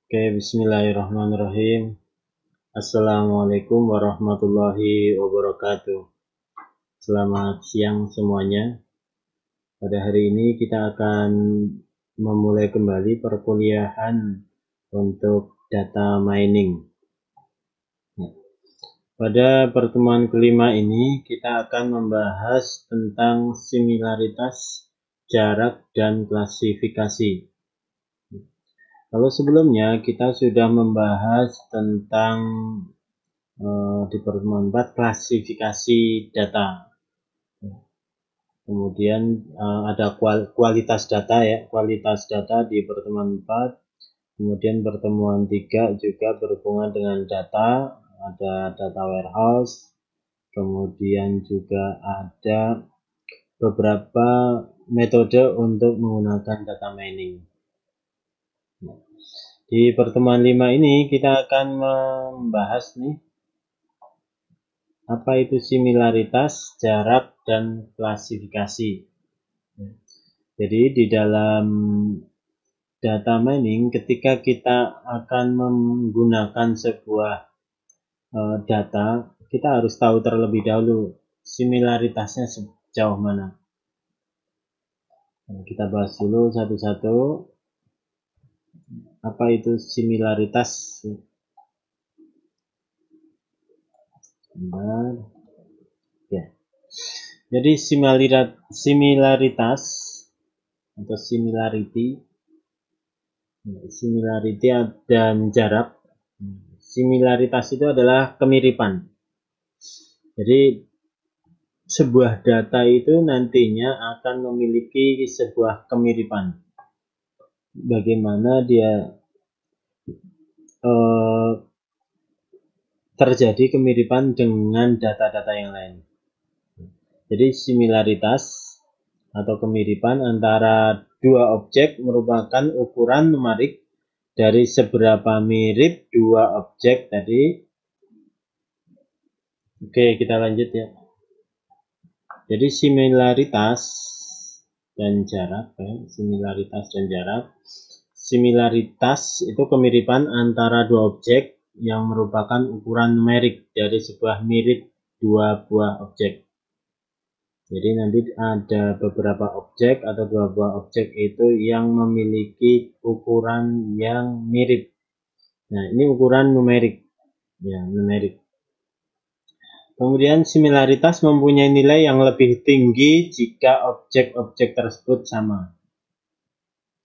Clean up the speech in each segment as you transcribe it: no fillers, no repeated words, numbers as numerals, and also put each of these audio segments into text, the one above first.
Oke, bismillahirrahmanirrahim. Assalamualaikum warahmatullahi wabarakatuh. Selamat siang semuanya. Pada hari ini kita akan memulai kembali perkuliahan untuk data mining. Pada pertemuan kelima ini kita akan membahas tentang similaritas, jarak, dan klasifikasi. Kalau sebelumnya kita sudah membahas tentang di pertemuan 4 klasifikasi data. Kemudian ada kualitas data ya, kualitas data di pertemuan 4. Kemudian pertemuan 3 juga berhubungan dengan data, ada data warehouse. Kemudian juga ada beberapa metode untuk menggunakan data mining. Di pertemuan 5 ini kita akan membahas nih apa itu similaritas, jarak, dan klasifikasi. Jadi di dalam data mining ketika kita akan menggunakan sebuah data, kita harus tahu terlebih dahulu similaritasnya sejauh mana. Kita bahas dulu satu-satu. Apa itu similaritas? Sebentar. Ya. Jadi similaritas atau similarity dan jarak. Similaritas itu adalah kemiripan. Jadi sebuah data itu nantinya akan memiliki sebuah kemiripan. Bagaimana dia terjadi kemiripan dengan data-data yang lain. Jadi similaritas atau kemiripan antara dua objek merupakan ukuran numerik dari seberapa mirip dua objek tadi. Oke, kita lanjut ya. Jadi similaritas dan jarak ya. Similaritas itu kemiripan antara dua objek yang merupakan ukuran numerik dari sebuah mirip dua buah objek. Jadi nanti ada beberapa objek atau dua buah objek itu yang memiliki ukuran yang mirip. Nah, ini ukuran numerik. Ya, numerik. Kemudian similaritas mempunyai nilai yang lebih tinggi jika objek-objek tersebut sama.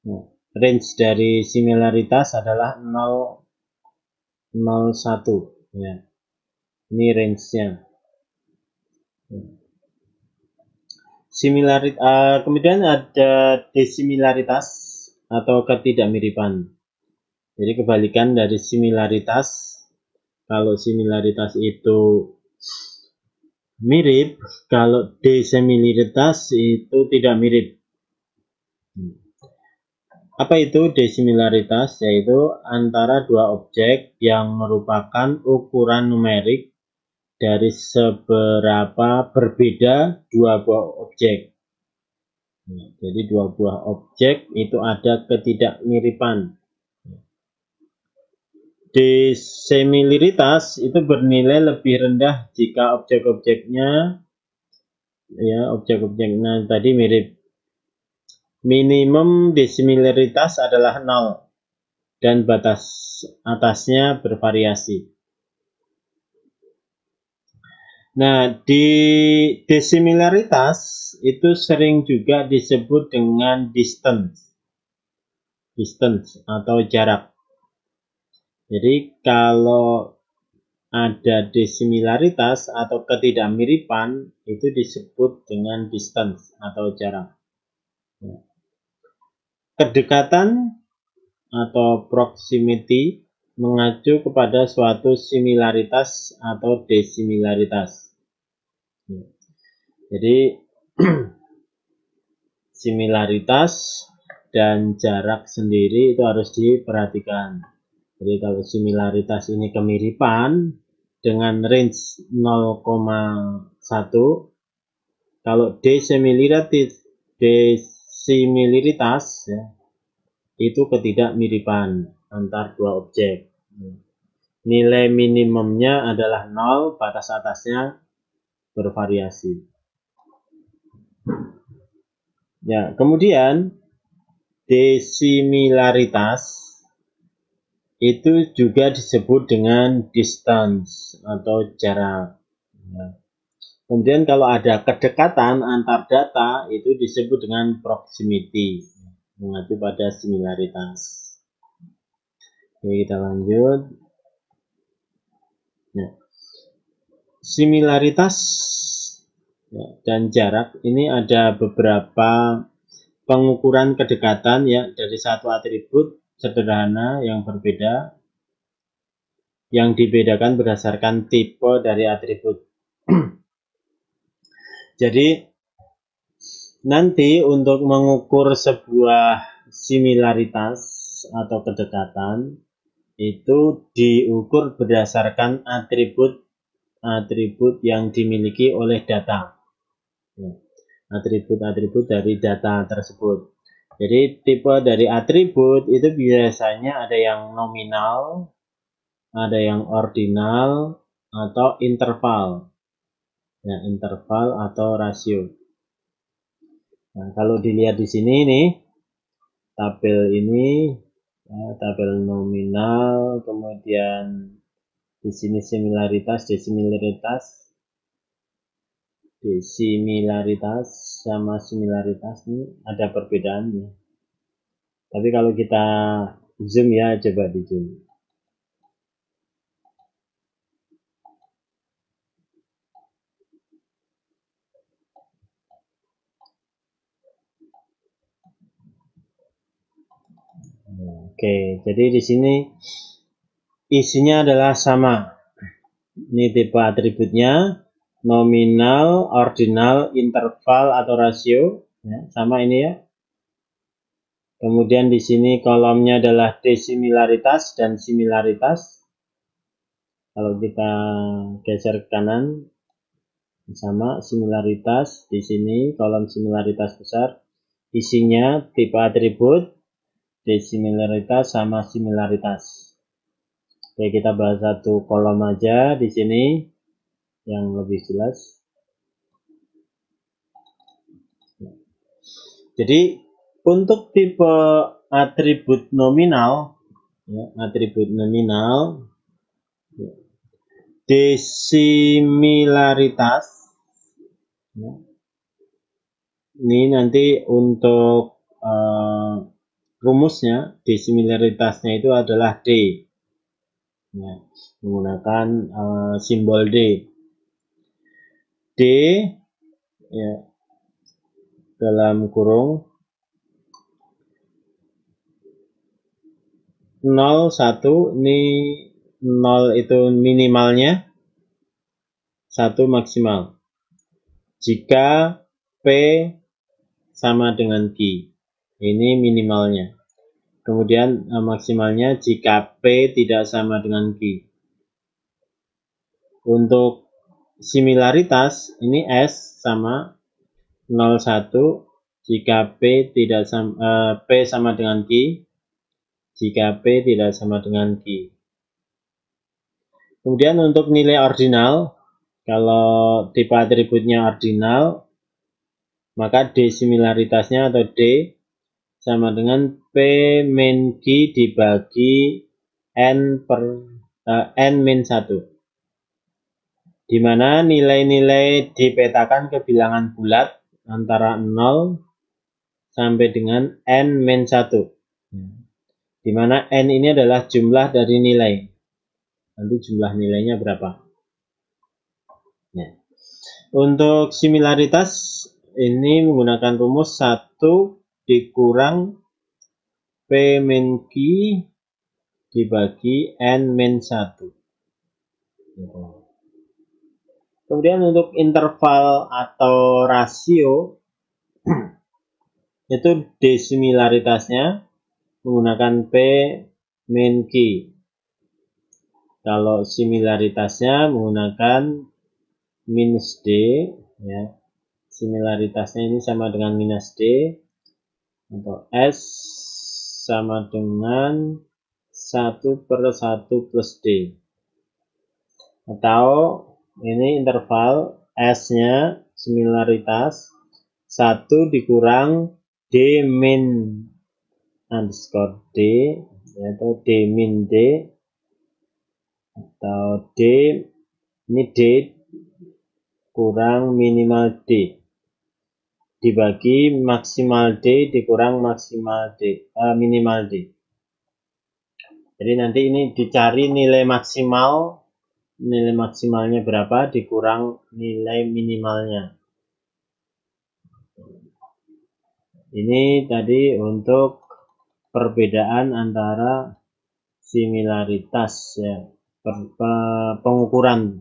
Nah, range dari similaritas adalah 0, 1. Ya. Ini range-nya. Kemudian ada desimilaritas atau ketidakmiripan. Jadi kebalikan dari similaritas. Kalau similaritas itu mirip, kalau desimilaritas itu tidak mirip. Apa itu desimilaritas? Yaitu antara dua objek yang merupakan ukuran numerik dari seberapa berbeda dua buah objek. Jadi dua buah objek itu ada ketidakmiripan. Desimilaritas itu bernilai lebih rendah jika objek-objeknya tadi mirip. Minimum desimilaritas adalah 0 dan batas atasnya bervariasi. Nah, di desimilaritas itu sering juga disebut dengan distance atau jarak. Jadi kalau ada desimilaritas atau ketidakmiripan itu disebut dengan distance atau jarak. Kedekatan atau proximity mengacu kepada suatu similaritas atau desimilaritas. Jadi similaritas dan jarak sendiri itu harus diperhatikan. Jadi kalau similaritas ini kemiripan dengan range 0,1, kalau desimilaritas ya, itu ketidakmiripan. antar dua objek. Nilai minimumnya adalah 0, batas atasnya bervariasi. Ya, kemudian desimilaritas itu juga disebut dengan distance atau jarak. Ya. Kemudian kalau ada kedekatan antar data itu disebut dengan proximity, mengacu pada similaritas. Oke, kita lanjut. Nah, similaritas dan jarak ini ada beberapa pengukuran kedekatan ya dari satu atribut sederhana yang berbeda yang dibedakan berdasarkan tipe dari atribut. Jadi nanti untuk mengukur sebuah similaritas atau kedekatan itu diukur berdasarkan atribut yang dimiliki oleh data. Atribut-atribut dari data tersebut. Jadi tipe dari atribut itu biasanya ada yang nominal, ada yang ordinal, atau interval. Ya, interval atau rasio. Nah, kalau dilihat di sini nih, tabel ini, ya, tabel nominal, kemudian di sini similaritas, desimilaritas sama similaritas ini ada perbedaannya. Tapi kalau kita zoom ya, coba di zoom. Oke, jadi di sini isinya adalah sama. Ini tipe atributnya, nominal, ordinal, interval atau rasio, ya, sama ini ya. Kemudian di sini kolomnya adalah desimilaritas dan similaritas. Kalau kita geser ke kanan, sama similaritas. Di sini kolom similaritas besar, isinya tipe atribut, desimilaritas sama similaritas. Oke, kita bahas satu kolom aja di sini yang lebih jelas. Jadi untuk tipe atribut nominal, ya, desimilaritas, ya, ini nanti untuk rumusnya, desimilaritasnya itu adalah D, ya, menggunakan simbol D. D ya, dalam kurung 0, 1, ini 0 itu minimalnya, 1 maksimal. Jika P sama dengan Q, ini minimalnya. Kemudian maksimalnya jika P tidak sama dengan Q. Untuk similaritas, ini S sama 0,1 jika P tidak sama, P sama dengan Q, jika P tidak sama dengan Q. Kemudian untuk nilai ordinal, kalau tipe atributnya ordinal, maka desimilaritasnya atau D sama dengan P min Q dibagi N per N min 1. Di mana nilai-nilai dipetakan ke bilangan bulat antara 0 sampai dengan N min 1. Di mana N ini adalah jumlah dari nilai. Nanti jumlah nilainya berapa? Ya. Untuk similaritas ini menggunakan rumus 1 dikurang P min Q dibagi N min 1. Kemudian untuk interval atau rasio itu desimilaritasnya menggunakan P min Q. Kalau similaritasnya menggunakan minus D, ya. Similaritasnya ini sama dengan minus D, atau S sama dengan 1/1 plus D. Atau ini interval S-nya similaritas 1 dikurang D min underscore D, atau D min D, atau D, ini D kurang minimal D, dibagi maksimal D dikurang maksimal D, minimal D. Jadi nanti ini dicari nilai maksimalnya berapa dikurang nilai minimalnya. Ini tadi untuk perbedaan antara similaritas ya, pengukuran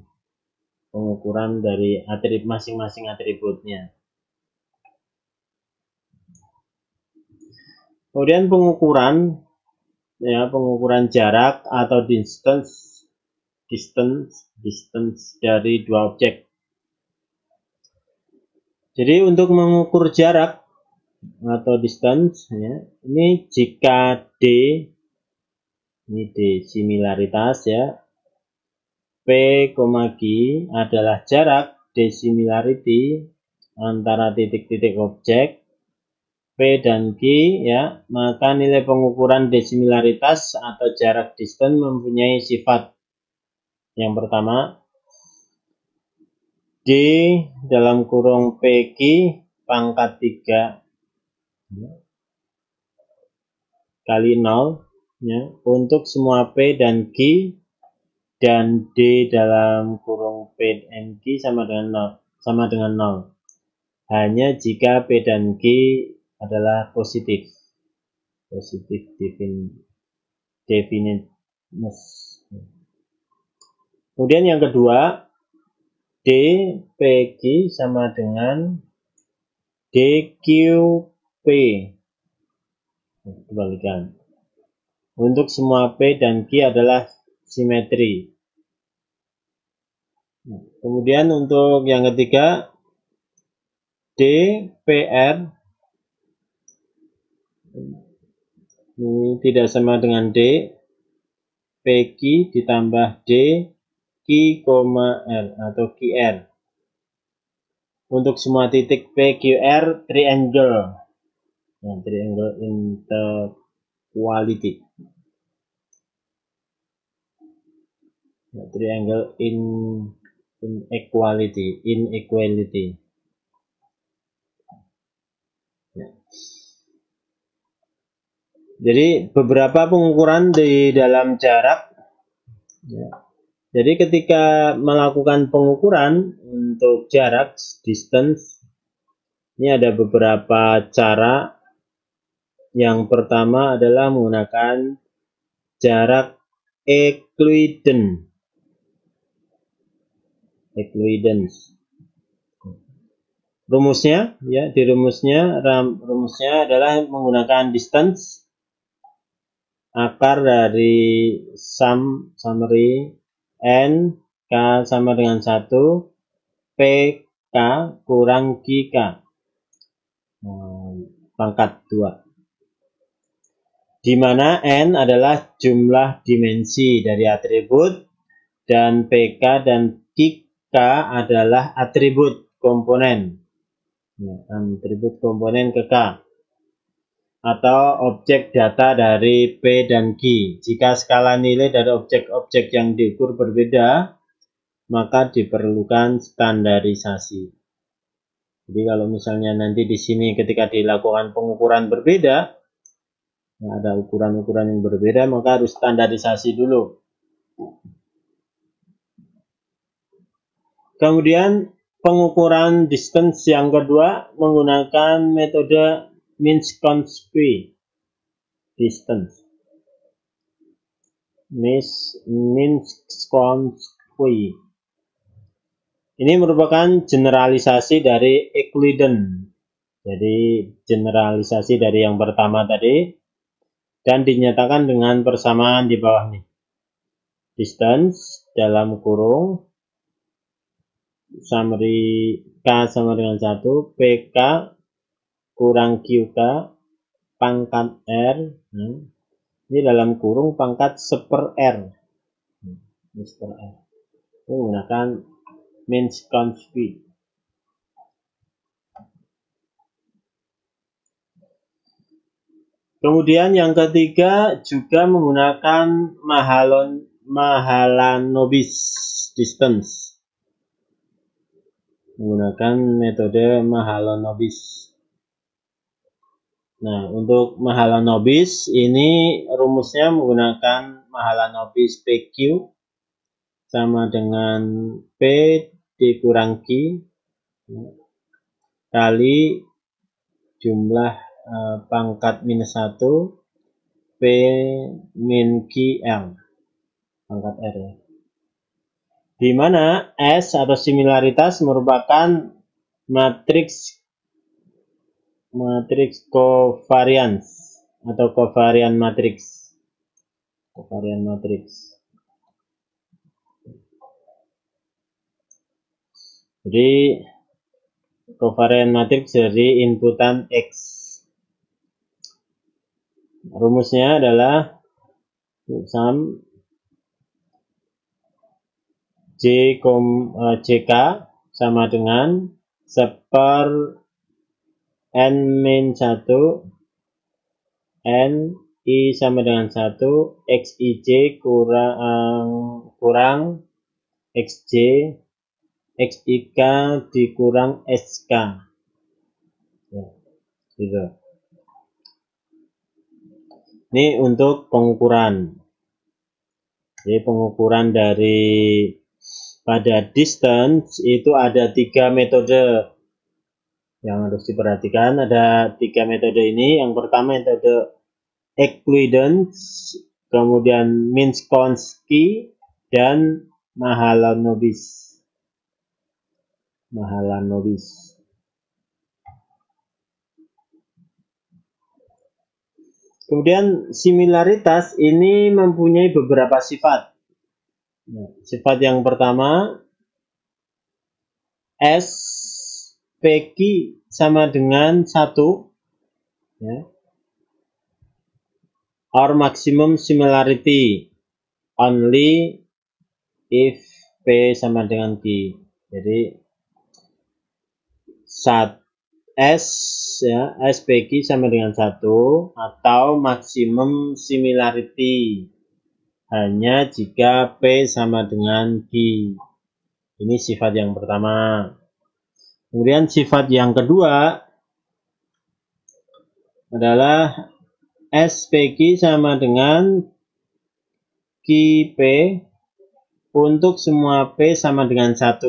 dari masing-masing atributnya. Kemudian pengukuran jarak atau distance dari dua objek. Jadi untuk mengukur jarak atau distance ya, ini jika D, ini D similaritas ya, P, G adalah jarak D similarity antara titik-titik objek P dan Q ya, maka nilai pengukuran D similaritas atau jarak distance mempunyai sifat. Yang pertama, D dalam kurung PQ pangkat 3 kali 0 ya, untuk semua P dan Q, dan D dalam kurung P dan Q sama dengan 0 hanya jika P dan Q adalah positif definiteness. Kemudian yang kedua, D PQ sama dengan DQP. Kebalikan. Untuk semua P dan Q adalah simetri. Kemudian untuk yang ketiga, DPR ini tidak sama dengan D, PQ ditambah D, Q, R atau QR. Untuk semua titik PQR triangle. Nah, triangle inequality. Nah, triangle inequality. Ya. Jadi beberapa pengukuran di dalam jarak. Ya. Jadi ketika melakukan pengukuran untuk jarak distance, ini ada beberapa cara. Yang pertama adalah menggunakan jarak Euclidean. Rumusnya ya, rumusnya adalah menggunakan distance akar dari summary N K sama dengan 1 PK kurang QK pangkat 2, di mana N adalah jumlah dimensi dari atribut dan PK dan QK adalah atribut komponen ke K atau objek data dari P dan Q. Jika skala nilai dari objek-objek yang diukur berbeda, maka diperlukan standarisasi. Jadi kalau misalnya nanti di sini ketika dilakukan pengukuran berbeda, ada ukuran-ukuran yang berbeda, maka harus standarisasi dulu. Kemudian pengukuran distance yang kedua menggunakan metode Minkowski distance. Minkowski. Ini merupakan generalisasi dari Euclidean. Jadi generalisasi dari yang pertama tadi dan dinyatakan dengan persamaan di bawah nih. Distance dalam kurung summary K sama dengan 1 PK kurang QK pangkat R Ini dalam kurung pangkat 1/r. Ini 1/r. Ini menggunakan Minkowski. Kemudian yang ketiga juga menggunakan Mahalanobis distance. Menggunakan metode Mahalanobis. Nah, untuk Mahalanobis ini rumusnya menggunakan Mahalanobis PQ sama dengan P dikurang Q kali jumlah pangkat minus 1 P min Q L pangkat R ya. Di mana S atau similaritas merupakan matriks covariance atau covariant matrix. Covariant matrix. Jadi covariant matrix dari inputan X. Rumusnya adalah sum JK sama dengan 1/n-1 N I sama dengan 1 XIJ kurang XJ XIK dikurang SK ya, gitu. Ini untuk pengukuran. Jadi pengukuran dari pada distance itu ada 3 metode yang harus diperhatikan. Ada 3 metode ini. Yang pertama metode Euclidean, kemudian Minkowski dan Mahalanobis. Kemudian similaritas ini mempunyai beberapa sifat. Sifat yang pertama, S PQ sama dengan 1 ya. Or maximum similarity only if P sama dengan Q. Jadi S ya, SPQ sama dengan 1 atau maksimum similarity hanya jika P sama dengan Q. Ini sifat yang pertama. Kemudian sifat yang kedua adalah SPQ sama dengan QP untuk semua P sama dengan 1.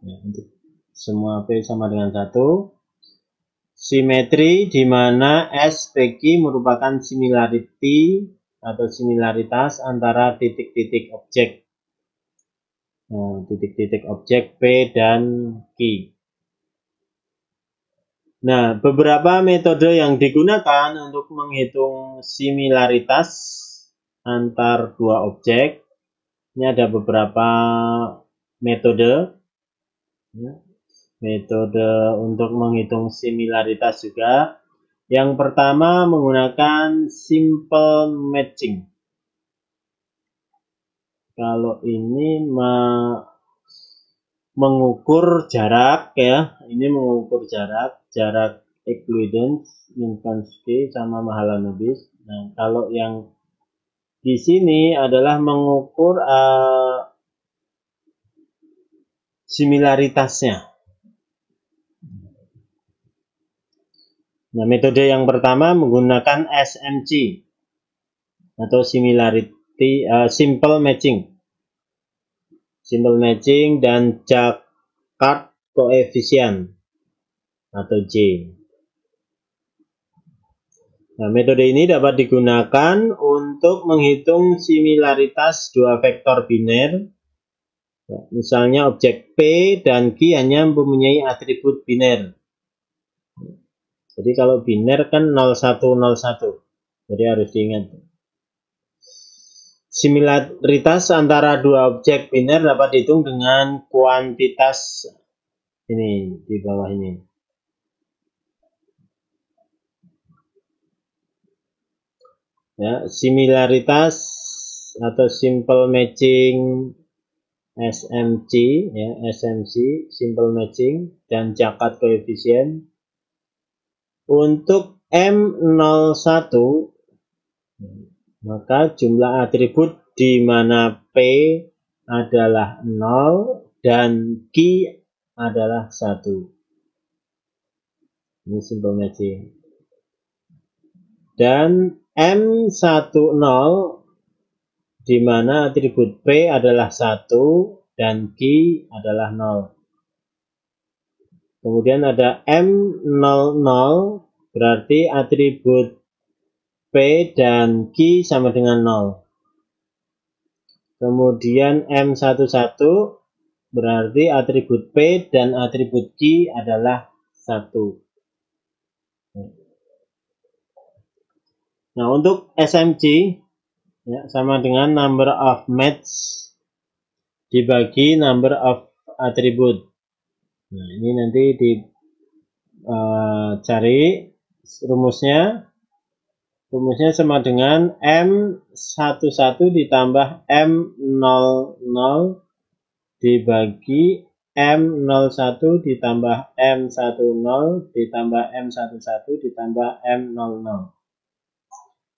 Ya, untuk semua P sama dengan 1. Simetri di mana SPQ merupakan similarity atau similaritas antara titik-titik objek. Titik-titik objek P dan Q. Nah, beberapa metode yang digunakan untuk menghitung similaritas antar dua objek. Ini ada beberapa metode. Metode untuk menghitung similaritas juga. Yang pertama menggunakan simple matching. Kalau ini mengukur jarak ya, ini mengukur jarak Euclidean, Minkowski sama Mahalanobis. Nah, kalau yang di sini adalah mengukur similaritasnya. Nah, metode yang pertama menggunakan SMC atau similarity simple matching. Simple matching dan Jaccard coefficient atau J. Nah, metode ini dapat digunakan untuk menghitung similaritas dua vektor biner. Ya, misalnya objek P dan Q hanya mempunyai atribut biner. Jadi kalau biner kan 0101. Jadi harus diingat. Similaritas antara dua objek biner dapat dihitung dengan kuantitas ini di bawah ini. Ya, similaritas atau simple matching SMC, ya, SMC, simple matching, dan Jakat koefisien. Untuk M01, maka jumlah atribut di mana P adalah 0 dan Q adalah 1. Ini simple matching. Dan M10 di mana atribut P adalah 1 dan Q adalah 0. Kemudian ada M00 berarti atribut P dan Q sama dengan 0. Kemudian M11 berarti atribut P dan atribut Q adalah 1. Nah, untuk SMC ya, sama dengan number of match dibagi number of attribute. Nah, ini nanti dicari rumusnya. Rumusnya sama dengan M11 ditambah M00 dibagi M01 ditambah M10 ditambah M11 ditambah M00.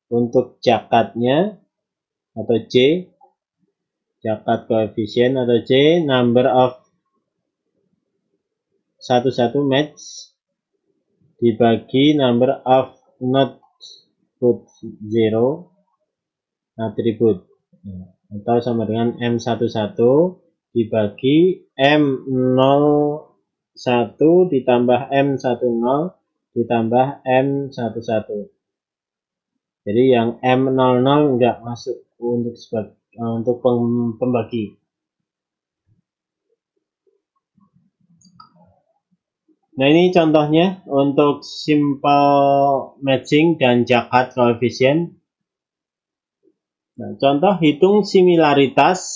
Untuk jakatnya atau J, jakat koefisien atau J, number of 11 match dibagi number of not put 0 atribut, atau sama dengan M11 dibagi M01 ditambah M10 ditambah M11. Jadi yang M00 enggak masuk untuk pembagi. Nah, ini contohnya untuk simple matching dan jakat koefisien. Nah, contoh hitung similaritas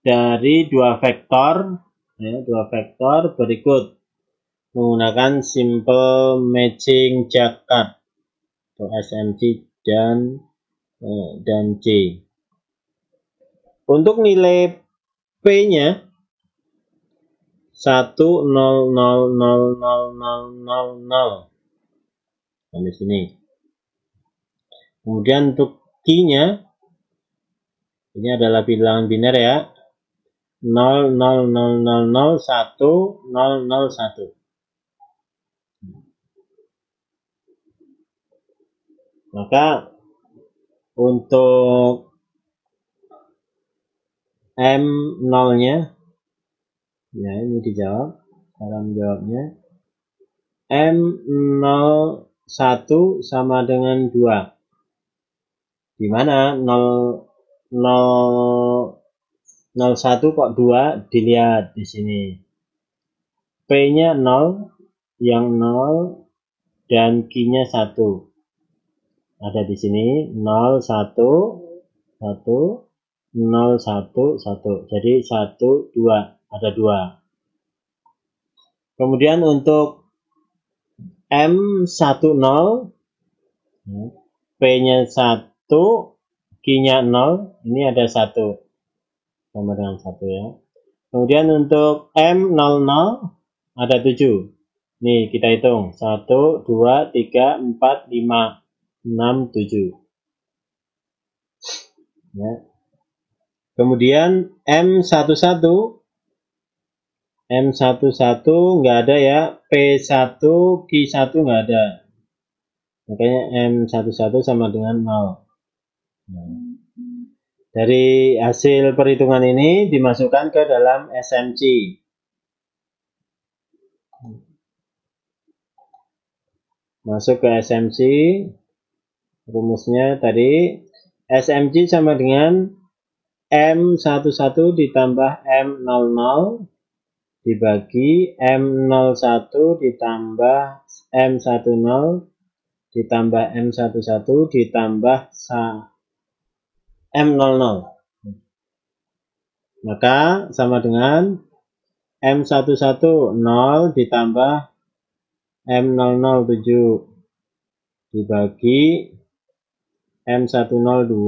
dari dua vektor, ya, dua vektor berikut menggunakan simple matching jakat atau SMC dan J. Untuk nilai P-nya 1 0 0 0 0 0 0 0 sampai sini. Kemudian untuk Q-nya ini adalah bilangan biner ya. 0 0 0 0 0 1 0 0 1. Maka untuk M0-nya ya, ini dijawab. Cara menjawabnya M01 sama dengan 2. Di mana 01 kok 2? Dilihat di sini. P-nya 0, yang 0 dan Q-nya 1. Ada di sini 0 1 1 0 1 1. Jadi 1 2, ada 2. Kemudian untuk M10 P-nya 1, Q-nya 0, ini ada 1 sama dengan 1 ya. Kemudian untuk M00 ada 7. Nih kita hitung 1 2 3 4 5 6 7 ya. Kemudian M11 nggak ada ya, P1 Q1 nggak ada, makanya M11 sama dengan 0. Dari hasil perhitungan ini dimasukkan ke dalam SMC. Masuk ke SMC, rumusnya tadi SMC sama dengan M11 ditambah M00 dibagi M01 ditambah M10 ditambah M11 ditambah M00. Maka sama dengan M11 0 ditambah M00 7 dibagi M102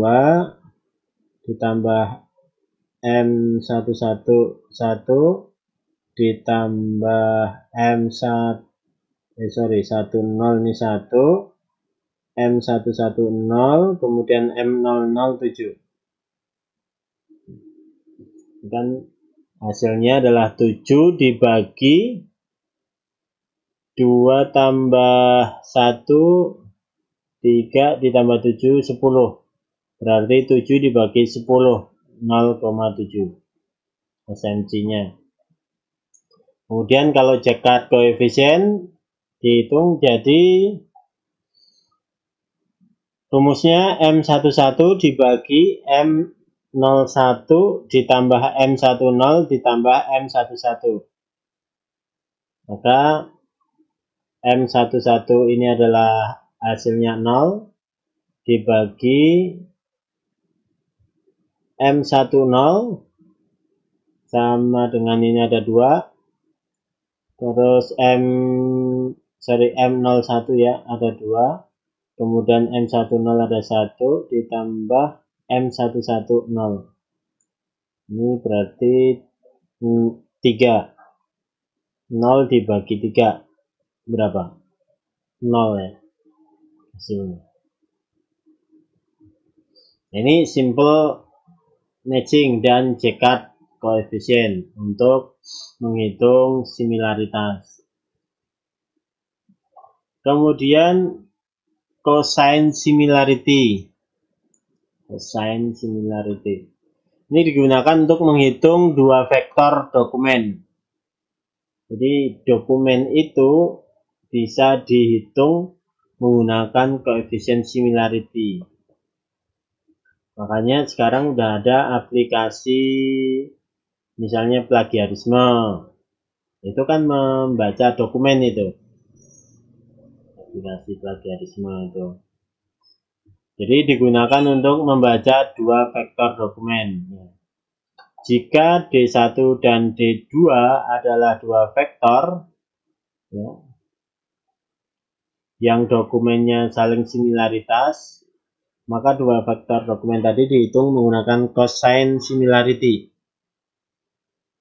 ditambah M111 ditambah M1 10 ini 1 M110 kemudian M007 kan hasilnya adalah 7 dibagi 2 tambah 1 3 ditambah 7 10 berarti 7 dibagi 10 0,7 SMC nya. Kemudian kalau cekat koefisien dihitung jadi rumusnya M11 dibagi M01 ditambah M10 ditambah M11. Maka M11 ini adalah hasilnya 0 dibagi M10 sama dengan ini ada 2. Terus M01 ya ada 2. Kemudian M10 ada 1 ditambah M110. Ini berarti 3. 0 dibagi 3 berapa? 0 ya hasilnya. Ini simple matching dan cekat koefisien untuk menghitung similaritas. Kemudian cosine similarity. Cosine similarity. Ini digunakan untuk menghitung dua vektor dokumen. Jadi dokumen itu bisa dihitung menggunakan koefisien similarity. Makanya sekarang udah ada aplikasi misalnya plagiarisme. Itu kan membaca dokumen itu. Aplikasi plagiarisme itu. Jadi digunakan untuk membaca dua vektor dokumen. Jika D1 dan D2 adalah dua vektor ya, yang dokumennya saling similaritas, maka dua vektor dokumen tadi dihitung menggunakan cosine similarity.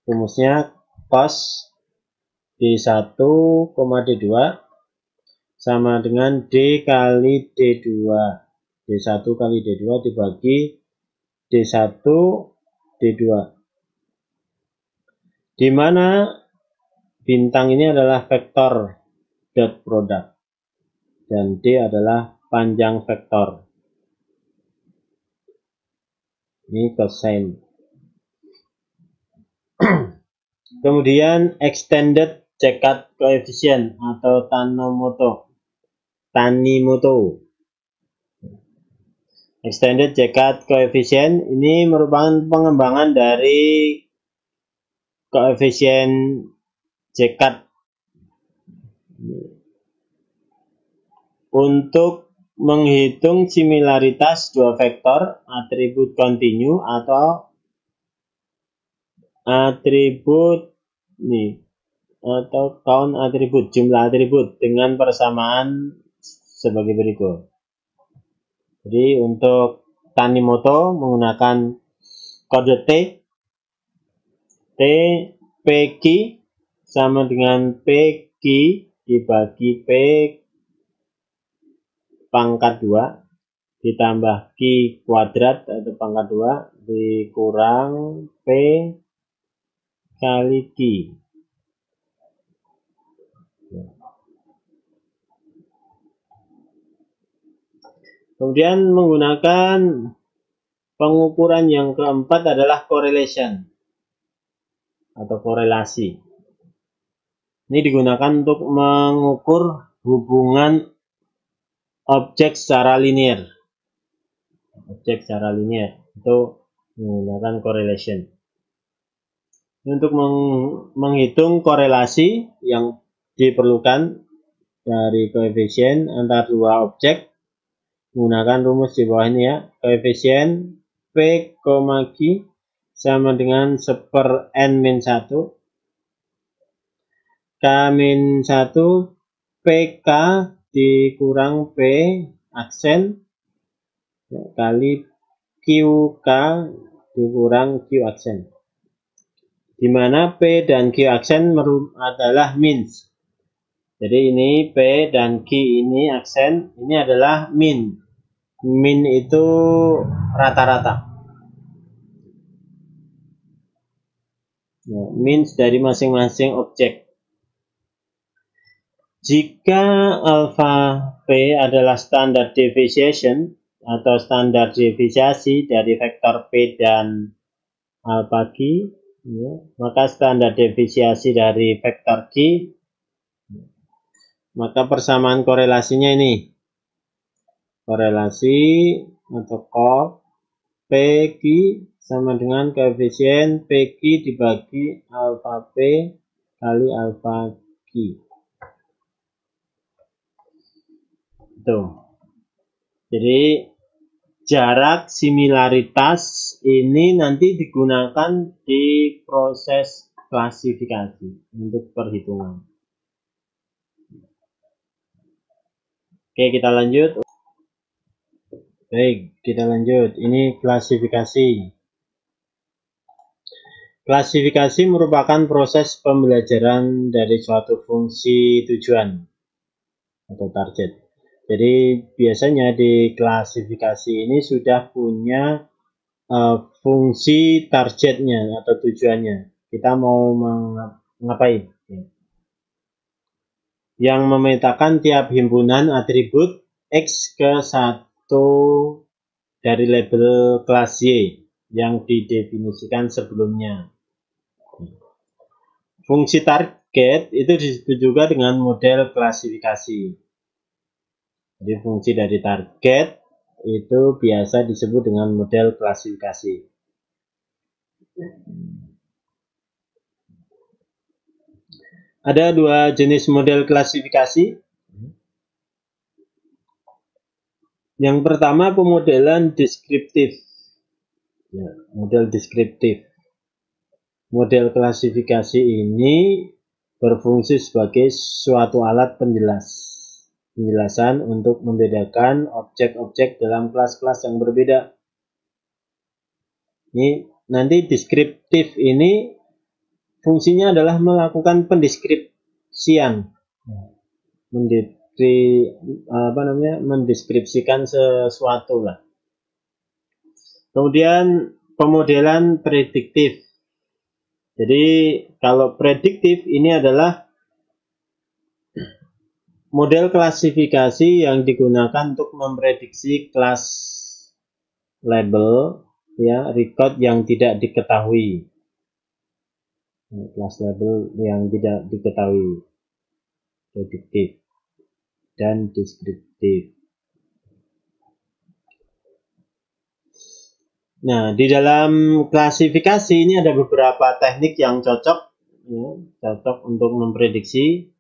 Rumusnya cos D1, D2 sama dengan D kali D2. D1 kali D2 dibagi D1 D2. Di mana bintang ini adalah vektor dot product dan D adalah panjang vektor. Ini cosine. Kemudian extended cekat koefisien atau Tanimoto. Extended cekat koefisien ini merupakan pengembangan dari koefisien cekat untuk menghitung similaritas dua vektor atribut kontinu atau atribut atau count atribut, jumlah atribut dengan persamaan sebagai berikut. Jadi untuk Tanimoto menggunakan kode T PQ sama dengan PQ dibagi P pangkat 2 ditambah Q kuadrat atau pangkat 2 dikurang P kali Q. Kemudian menggunakan pengukuran yang keempat adalah correlation atau korelasi. Ini digunakan untuk mengukur hubungan objek secara linear. Objek secara linear itu menggunakan correlation. Untuk menghitung korelasi yang diperlukan dari koefisien antar dua objek menggunakan rumus di bawah ini ya. Koefisien P, Q sama dengan 1/n-1 K-1 PK dikurang P aksen kali QK dikurang Q aksen, di mana P dan Q aksen adalah means. Jadi ini P dan Q ini aksen, ini adalah min. Min itu rata-rata. Means dari masing-masing objek. Jika alpha P adalah standard deviation atau standar deviasi dari vektor P dan alpha Q, maka standar deviasi dari vektor Q, maka persamaan korelasinya ini. Korelasi atau kol PQ sama dengan koefisien PQ dibagi alpha P kali alpha Q. Tuh. Jadi jarak similaritas ini nanti digunakan di proses klasifikasi untuk perhitungan. Oke, kita lanjut. Baik, kita lanjut. Ini klasifikasi. Klasifikasi merupakan proses pembelajaran dari suatu fungsi tujuan atau target. Jadi biasanya di klasifikasi ini sudah punya fungsi targetnya atau tujuannya. Kita mau ngapain? Yang memetakan tiap himpunan atribut X ke satu dari label kelas Y yang didefinisikan sebelumnya. Fungsi target itu disebut juga dengan model klasifikasi. Jadi fungsi dari target itu biasa disebut dengan model klasifikasi. Ada dua jenis model klasifikasi. Yang pertama pemodelan deskriptif. Model deskriptif. Model klasifikasi ini berfungsi sebagai suatu alat penjelasan untuk membedakan objek-objek dalam kelas-kelas yang berbeda. Ini nanti deskriptif ini fungsinya adalah melakukan pendeskripsian. Mendeskripsikan sesuatu lah. Kemudian pemodelan prediktif. Jadi kalau prediktif ini adalah model klasifikasi yang digunakan untuk memprediksi kelas label record yang tidak diketahui. Kelas label yang tidak diketahui. Prediktif dan deskriptif. Nah, di dalam klasifikasi ini ada beberapa teknik yang cocok untuk memprediksi,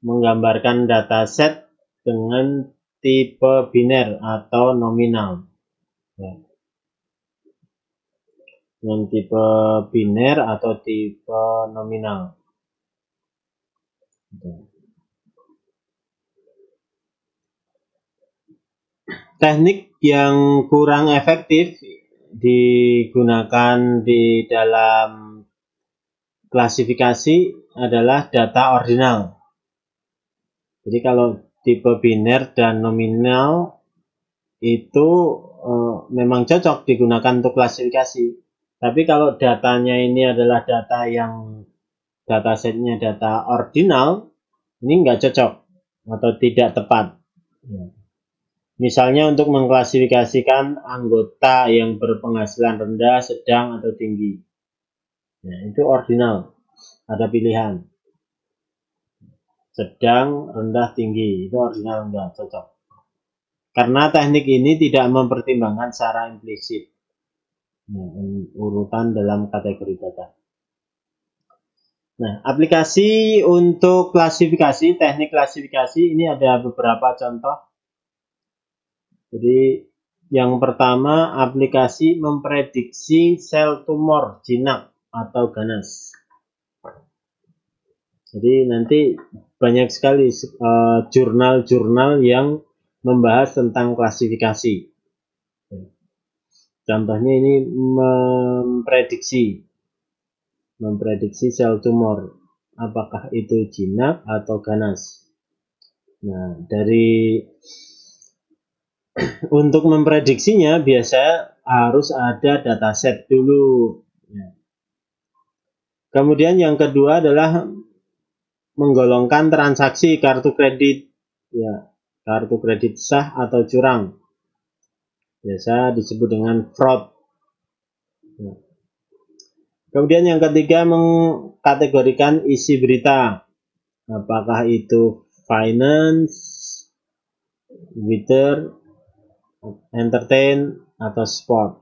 menggambarkan dataset dengan tipe biner atau nominal. Dengan tipe biner atau tipe nominal. Teknik yang kurang efektif digunakan di dalam klasifikasi adalah data ordinal. Jadi kalau tipe biner dan nominal itu memang cocok digunakan untuk klasifikasi. Tapi kalau datanya ini adalah data yang datasetnya data ordinal, ini nggak cocok atau tidak tepat. Misalnya untuk mengklasifikasikan anggota yang berpenghasilan rendah, sedang, atau tinggi. Nah, itu ordinal. Ada pilihan. Sedang, rendah, tinggi. Itu ordinal, enggak cocok. Karena teknik ini tidak mempertimbangkan secara implisit urutan dalam kategori data. Nah, aplikasi untuk klasifikasi, teknik klasifikasi ini ada beberapa contoh. Jadi yang pertama aplikasi memprediksi sel tumor jinak atau ganas. Jadi nanti banyak sekali jurnal-jurnal yang membahas tentang klasifikasi. Contohnya ini memprediksi sel tumor, apakah itu jinak atau ganas. Nah, untuk memprediksinya biasa harus ada dataset dulu. Kemudian yang kedua adalah menggolongkan transaksi kartu kredit, kartu kredit sah atau curang, biasa disebut dengan fraud. Kemudian yang ketiga, mengkategorikan isi berita, apakah itu finance, weather, entertain, atau sport.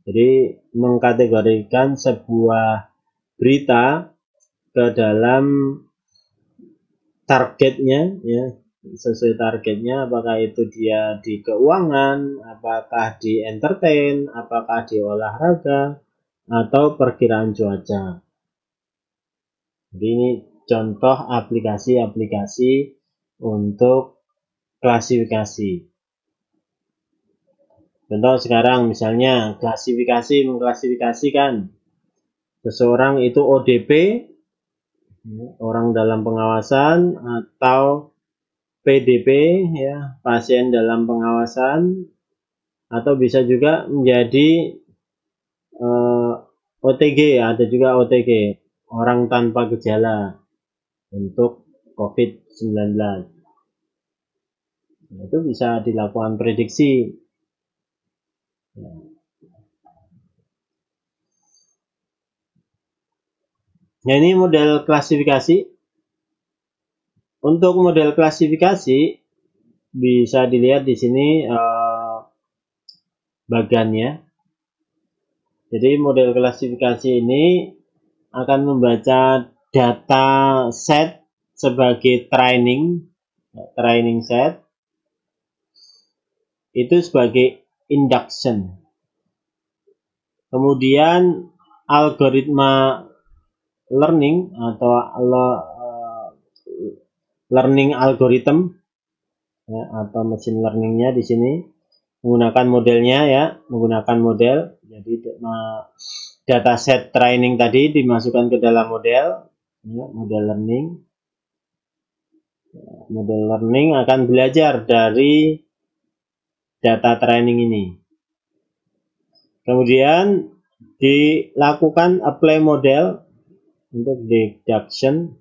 Jadi mengkategorikan sebuah berita ke dalam targetnya, sesuai targetnya, apakah itu dia di keuangan, apakah di entertain, apakah di olahraga, atau perkiraan cuaca. Jadi ini contoh aplikasi-aplikasi untuk klasifikasi. Contoh sekarang misalnya mengklasifikasikan seseorang itu ODP, orang dalam pengawasan, atau PDP, pasien dalam pengawasan, atau bisa juga menjadi OTG, ada juga OTG, orang tanpa gejala untuk COVID-19. Itu bisa dilakukan prediksi. Nah, ini model klasifikasi. Untuk model klasifikasi bisa dilihat di sini bagannya. Jadi model klasifikasi ini akan membaca data set sebagai training set, itu sebagai induction. Kemudian algoritma learning atau learning algorithm, atau machine learningnya di sini menggunakan modelnya, menggunakan model. Jadi dataset training tadi dimasukkan ke dalam model, model learning. Model learning akan belajar dari data training ini. Kemudian dilakukan apply model untuk deduction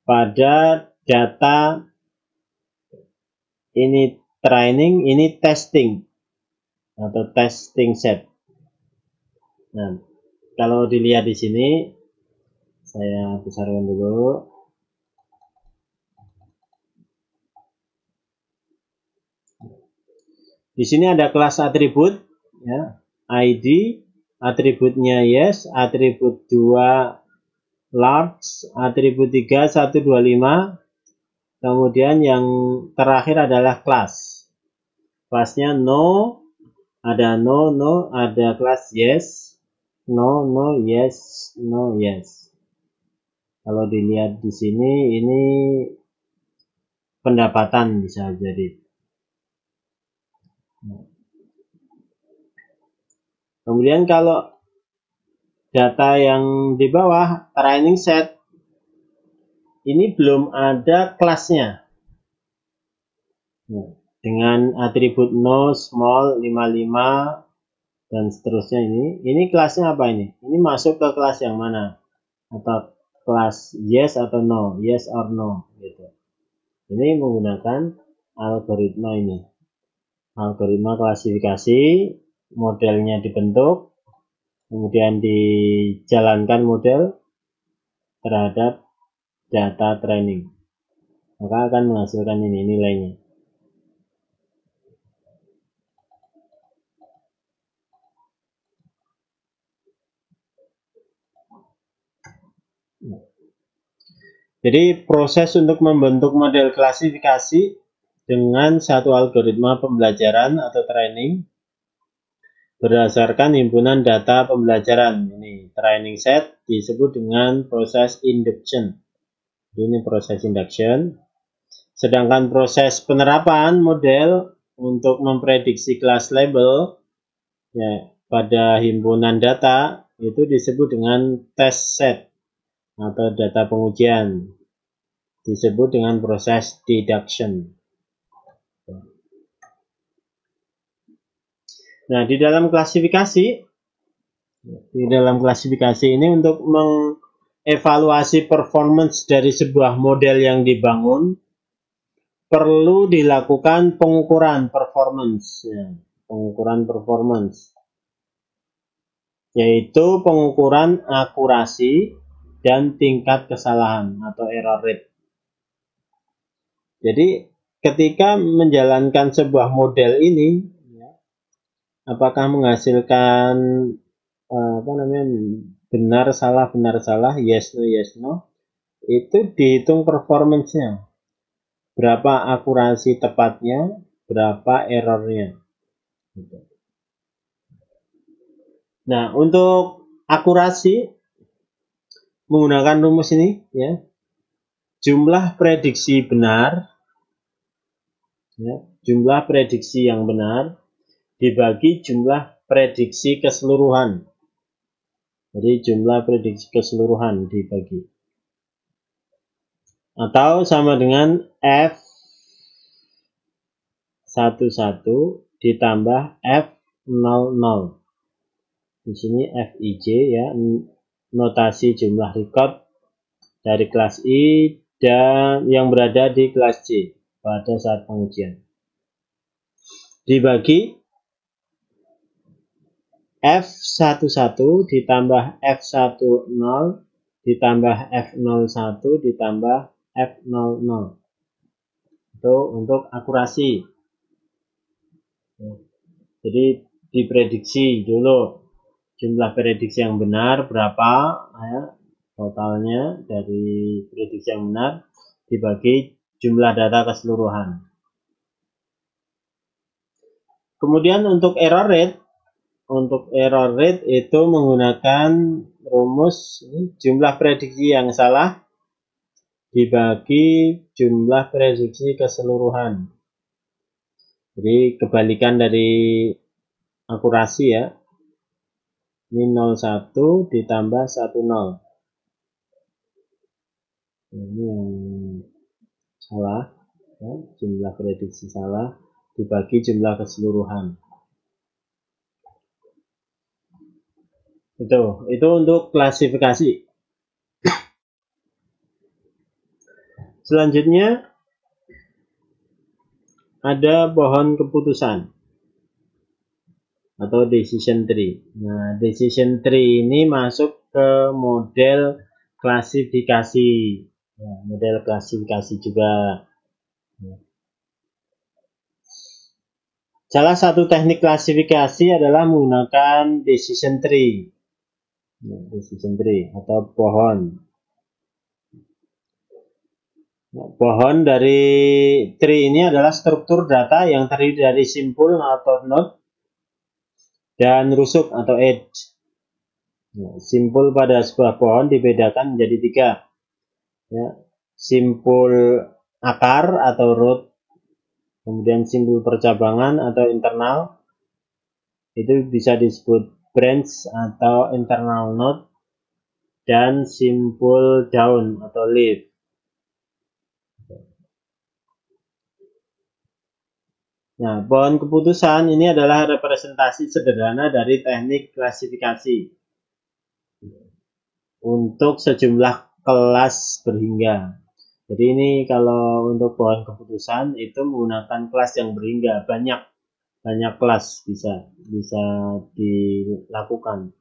pada data ini training, ini testing atau testing set. Nah, kalau dilihat di sini, saya besarkan dulu. Di sini ada kelas atribut, ID, atributnya yes, atribut 2 large, atribut 3 125. Kemudian yang terakhir adalah kelas. Kelasnya no, ada no, ada kelas yes, no, yes, no, yes. Kalau dilihat di sini, ini pendapatan bisa jadi. Kemudian kalau data yang di bawah training set, ini belum ada kelasnya. Dengan atribut no, small, 55, dan seterusnya ini kelasnya apa ini? Ini masuk ke kelas yang mana? Atau kelas yes atau no, yes or no, gitu. Ini menggunakan algoritma ini. Algoritma klasifikasi, modelnya dibentuk, kemudian dijalankan model terhadap data training, maka akan menghasilkan ini nilainya. Jadi proses untuk membentuk model klasifikasi dengan satu algoritma pembelajaran atau training berdasarkan himpunan data pembelajaran. Ini training set disebut dengan proses induction. Ini proses induction. Sedangkan proses penerapan model untuk memprediksi kelas label ya, pada himpunan data itu disebut dengan test set atau data pengujian, disebut dengan proses deduction. Nah, di dalam klasifikasi ini untuk mengevaluasi performance dari sebuah model yang dibangun perlu dilakukan pengukuran performance ya, pengukuran performance yaitu pengukuran akurasi dan tingkat kesalahan atau error rate. Jadi ketika menjalankan sebuah model ini apakah menghasilkan benar salah, yes no, itu dihitung performance-nya. Berapa akurasi tepatnya, berapa errornya. Nah, untuk akurasi menggunakan rumus ini ya. Jumlah prediksi benar ya, jumlah prediksi yang benar dibagi jumlah prediksi keseluruhan. Jadi jumlah prediksi keseluruhan dibagi. Atau sama dengan F11 ditambah F00. Di sini Fij ya, notasi jumlah record dari kelas I dan yang berada di kelas C pada saat pengujian. Dibagi F11 ditambah F10 ditambah F01 ditambah F00. Itu untuk akurasi. Jadi diprediksi dulu jumlah prediksi yang benar berapa ya, totalnya dari prediksi yang benar dibagi jumlah data keseluruhan. Kemudian untuk error rate itu menggunakan rumus jumlah prediksi yang salah dibagi jumlah prediksi keseluruhan. Jadi kebalikan dari akurasi ya. Ini 01 ditambah 10. Ini yang salah ya, jumlah prediksi salah dibagi jumlah keseluruhan. Itu untuk klasifikasi. Selanjutnya ada pohon keputusan atau decision tree. Nah, decision tree ini masuk ke model klasifikasi. Ya, model klasifikasi juga. Salah satu teknik klasifikasi adalah menggunakan decision tree. Decision tree atau pohon. Pohon dari tree ini adalah struktur data yang terdiri dari simpul atau node dan rusuk atau edge. Simpul pada sebuah pohon dibedakan menjadi 3. Ya, simpul akar atau root, kemudian simpul percabangan atau internal, itu bisa disebut branch atau internal node, dan simpul daun atau leaf. Nah, pohon keputusan ini adalah representasi sederhana dari teknik klasifikasi untuk sejumlah kelas berhingga. Jadi ini kalau untuk pohon keputusan itu menggunakan kelas yang berhingga, banyak kelas bisa dilakukan.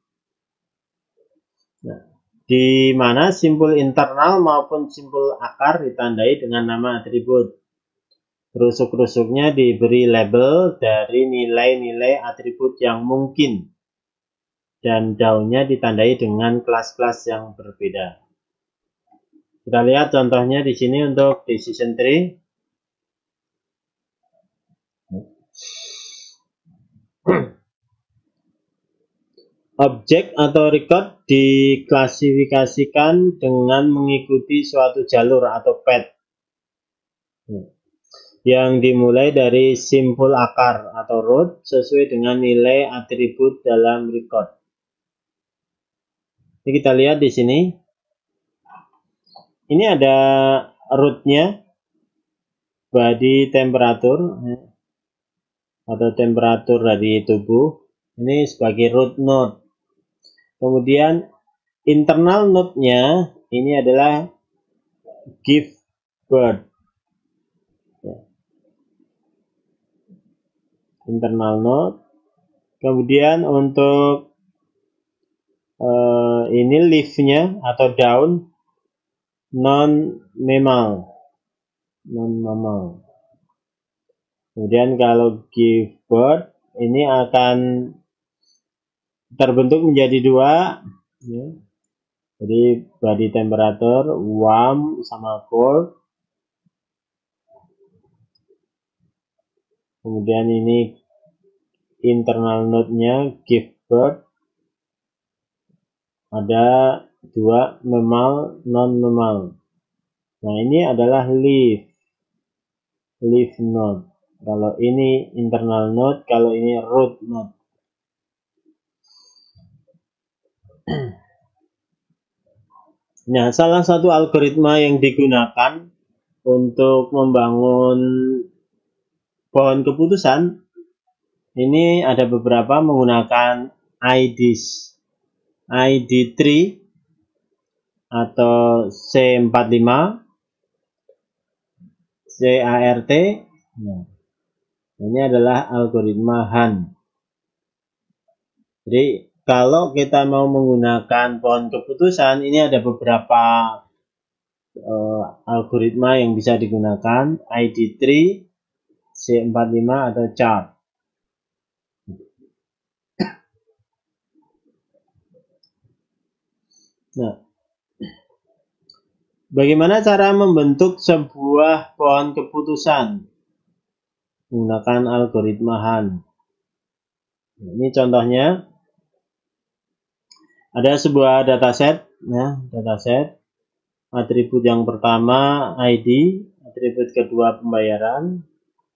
Nah, di mana simpul internal maupun simpul akar ditandai dengan nama atribut. Rusuk-rusuknya diberi label dari nilai-nilai atribut yang mungkin dan daunnya ditandai dengan kelas-kelas yang berbeda. Kita lihat contohnya di sini untuk decision tree. Objek atau record diklasifikasikan dengan mengikuti suatu jalur atau path. yang dimulai dari simpul akar atau root sesuai dengan nilai atribut dalam record. Ini kita lihat di sini. Ini ada rootnya, body temperatur atau temperatur dari tubuh. Ini sebagai root node. Kemudian internal node-nya ini adalah give birth. Internal node. Kemudian untuk ini leaf-nya atau daun non-mammal. Kemudian kalau give birth ini akan terbentuk menjadi dua, ya. Jadi body temperature warm sama cold. Kemudian ini internal node-nya give birth, ada dua, mammal non-mammal. Nah ini adalah leaf node. Kalau ini internal node, kalau ini root node. Nah, salah satu algoritma yang digunakan untuk membangun pohon keputusan ini ada beberapa menggunakan IDs, ID tree atau C45, CART. Nah, ini adalah algoritma Han. Jadi kalau kita mau menggunakan pohon keputusan, ini ada beberapa algoritma yang bisa digunakan, ID tree, C45 atau chart. Nah, bagaimana cara membentuk sebuah pohon keputusan menggunakan algoritma Han? Ini contohnya. Ada sebuah dataset, ya, dataset. Atribut yang pertama ID, atribut kedua pembayaran,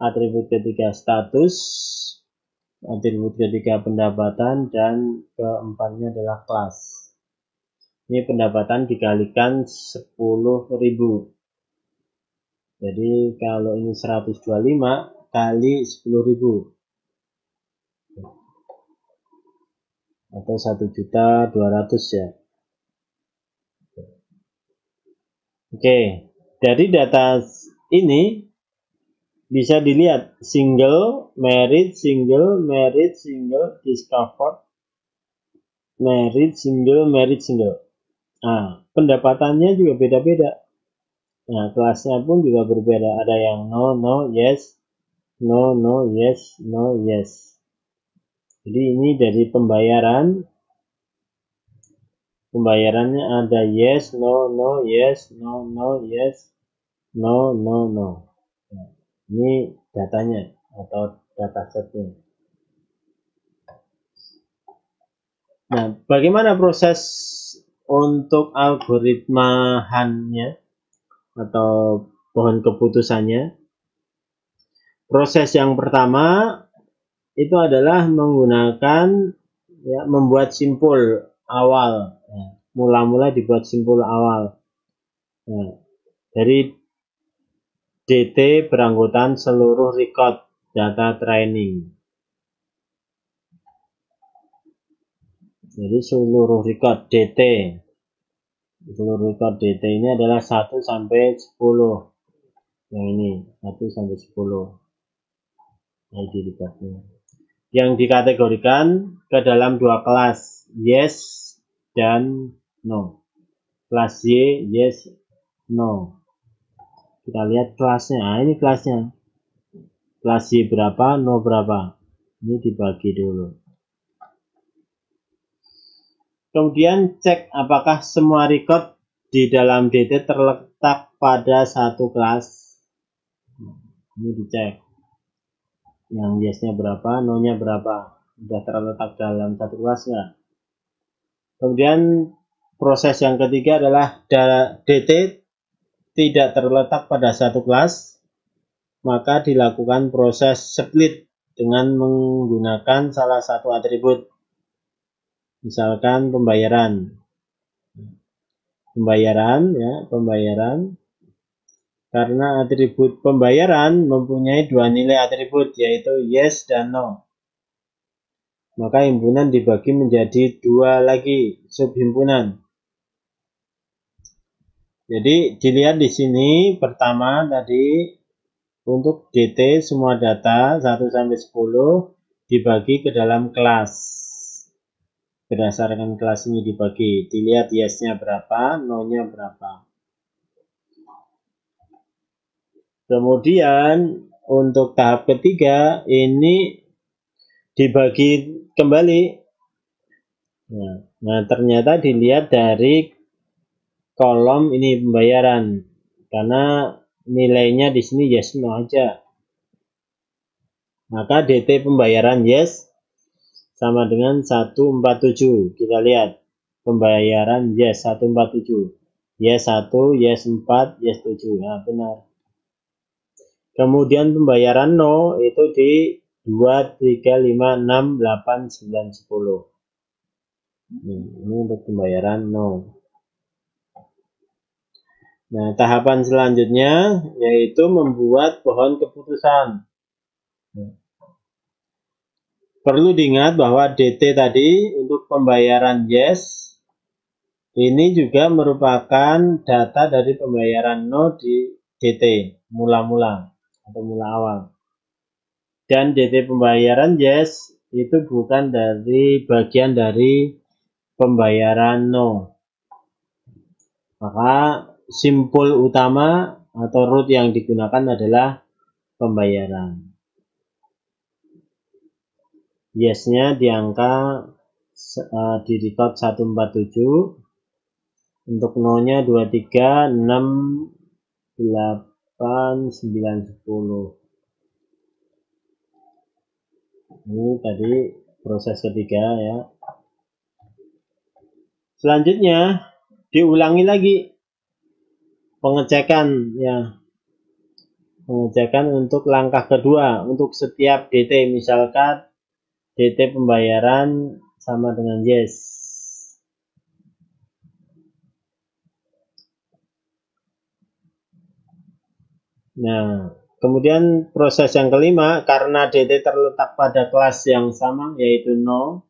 atribut ketiga status, atribut ketiga pendapatan, dan keempatnya adalah kelas. Ini pendapatan dikalikan 10.000. Jadi kalau ini 125 kali 10.000. Atau 1.200.000 ya. Oke, dari data ini bisa dilihat single, married, discovered, married, single. Nah, pendapatannya juga beda-beda. Nah, kelasnya pun juga berbeda. Ada yang no, yes, no, yes, no, yes. Jadi ini dari pembayaran. Pembayarannya ada yes, no, yes, no, yes, no. Nah, ini datanya atau datasetnya. Nah, bagaimana proses untuk algoritma Han-nya atau pohon keputusannya? Proses yang pertama itu adalah menggunakan, ya, membuat simpul awal. Mula-mula dibuat simpul awal. Nah, dari DT beranggotan seluruh record data training. Jadi seluruh record DT. Seluruh record DT ini adalah 1 sampai 10. Yang ini 1 sampai 10. ID recordnya. Yang dikategorikan ke dalam dua kelas, yes dan no. Kelas Y, yes, no. Kita lihat kelasnya. Nah, ini kelasnya. Kelas Y berapa, no berapa. Ini dibagi dulu. Kemudian cek apakah semua record di dalam DT terletak pada satu kelas. Ini dicek. Yang yes-nya berapa, no-nya berapa. Sudah terletak dalam satu kelas nggak? Kemudian proses yang ketiga adalah DT tidak terletak pada satu kelas. maka dilakukan proses split dengan menggunakan salah satu atribut. Misalkan pembayaran. Pembayaran. Karena atribut pembayaran mempunyai dua nilai atribut, yaitu yes dan no. Maka himpunan dibagi menjadi dua lagi subhimpunan. Jadi dilihat di sini pertama tadi untuk DT semua data 1 sampai 10 dibagi ke dalam kelas. Berdasarkan kelas ini dibagi. Dilihat yes-nya berapa, no-nya berapa. Kemudian untuk tahap ketiga ini dibagi kembali. Nah, ternyata dilihat dari kolom ini pembayaran karena nilainya di sini yes no aja. Maka DT pembayaran yes sama dengan 147. Kita lihat pembayaran yes 147. Yes 1, yes 4, yes 7. Nah, benar. Kemudian pembayaran no itu di 2, 3, 5, 6, 8, 9, 10. Ini untuk pembayaran no. Nah, tahapan selanjutnya yaitu membuat pohon keputusan. Perlu diingat bahwa DT tadi untuk pembayaran yes ini juga merupakan data dari pembayaran no di DT mula-mula atau mula awal. Dan DT pembayaran yes itu bukan dari bagian dari pembayaran no. Maka simpul utama atau root yang digunakan adalah pembayaran. Yes-nya di angka di record 147. Untuk no-nya 23, 6, 8, 9, 10. Ini tadi proses ketiga ya. Selanjutnya diulangi lagi pengecekan ya. Pengecekan untuk langkah kedua untuk setiap DT, misalkan DT pembayaran sama dengan yes. Nah, kemudian proses yang kelima, karena DT terletak pada kelas yang sama, yaitu no,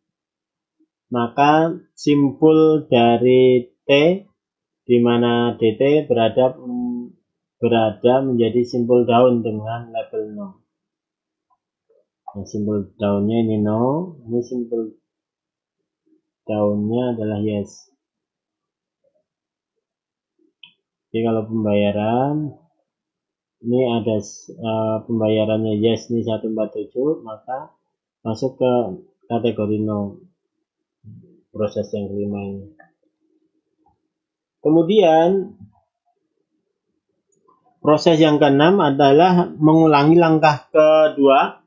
maka simpul dari T, di mana DT berada menjadi simpul daun dengan label no. Nah, simpul daunnya ini no, ini simpul daunnya adalah yes. Jadi kalau pembayaran, ini ada pembayarannya yes ini 147, maka masuk ke kategori no. Proses yang kelima ini. Kemudian proses yang keenam adalah mengulangi langkah kedua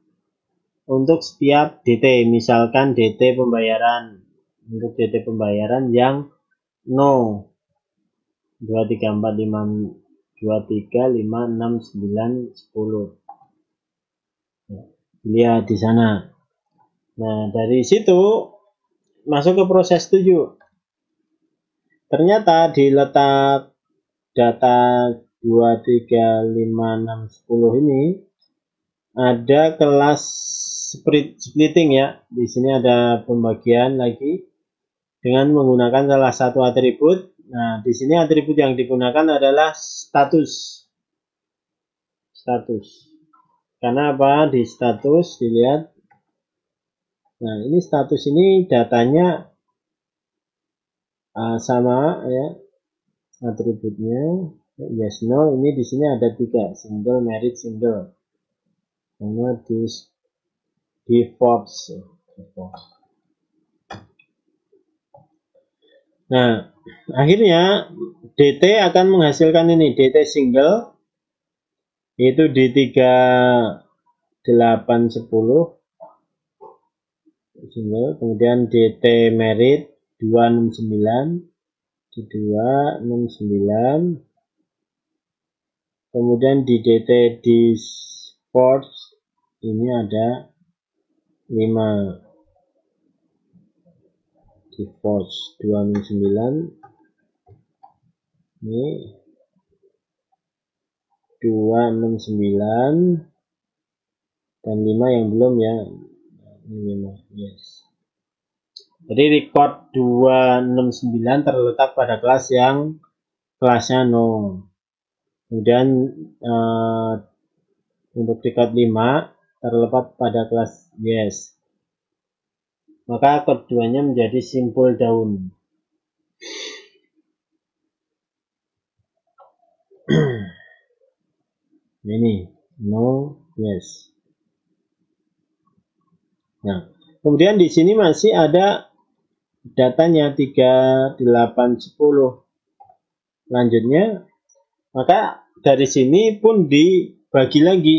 untuk setiap DT. Misalkan DT pembayaran, untuk DT pembayaran yang no 2, 3, 4, 5, 2, 3, 5, 6, 9, 10. Lihat di sana. Nah, dari situ masuk ke proses 7. Ternyata di letak data 2, 3, 5, 6, 10 ini ada kelas splitting ya. Di sini ada pembagian lagi dengan menggunakan salah satu atribut. Nah, di sini atribut yang digunakan adalah status. Karena apa? Di status dilihat. Nah, ini status ini datanya sama ya. Atributnya yes no, ini di sini ada 3, single, married, single. Hanya di default. Nah, akhirnya DT akan menghasilkan ini, DT single itu di 3, 8, 10 single, kemudian DT married 269 di 2, 69, kemudian di DT di ports ini ada 5 di ports 269 ini 269 dan 5 yang belum ya, ini 5, yes. Jadi record 269 terletak pada kelas yang kelasnya no. Kemudian untuk record 5 terletak pada kelas yes. Maka keduanya menjadi simpul daun. Ini no yes. Nah, kemudian di sini masih ada datanya 3, 8, 10. Lanjutnya, maka dari sini pun dibagi lagi.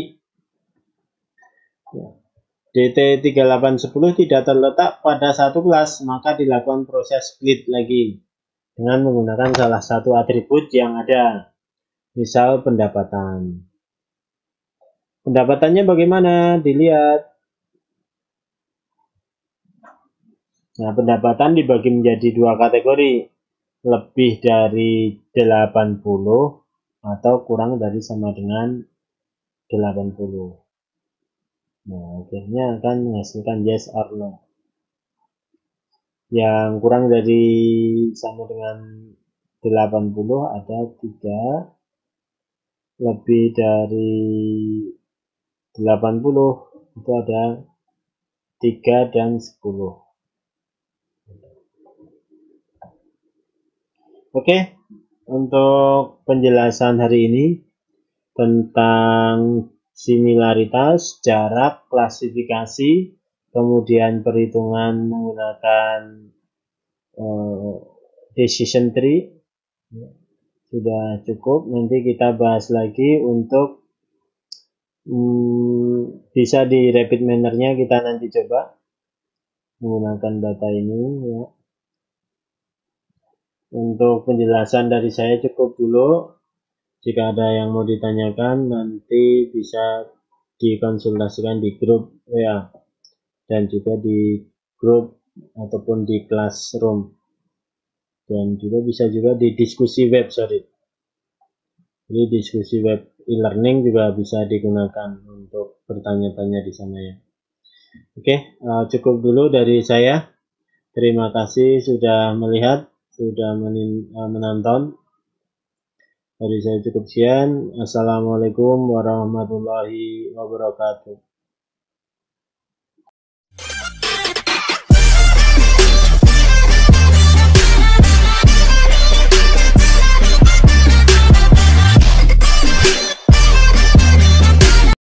DT 3810 tidak terletak pada satu kelas, maka dilakukan proses split lagi dengan menggunakan salah satu atribut yang ada. Misal pendapatan. Pendapatannya bagaimana? Dilihat. Nah, pendapatan dibagi menjadi 2 kategori. Lebih dari 80 atau kurang dari sama dengan 80. Nah, akhirnya akan menghasilkan yes or no. Yang kurang dari sama dengan 80 ada 3. Lebih dari 80 itu ada 3 dan 10. Oke, untuk penjelasan hari ini tentang similaritas, jarak, klasifikasi, kemudian perhitungan menggunakan decision tree sudah cukup. Nanti kita bahas lagi untuk bisa di rapid manner-nya kita nanti coba menggunakan data ini ya. Untuk penjelasan dari saya cukup dulu. Jika ada yang mau ditanyakan nanti bisa dikonsultasikan di grup WA dan juga di grup ataupun di classroom, dan juga bisa juga di diskusi web. Jadi diskusi web e-learning juga bisa digunakan untuk bertanya-tanya di sana ya. Oke, cukup dulu dari saya. Terima kasih sudah melihat, sudah menonton. Dari saya cukup sekian. Assalamualaikum warahmatullahi wabarakatuh.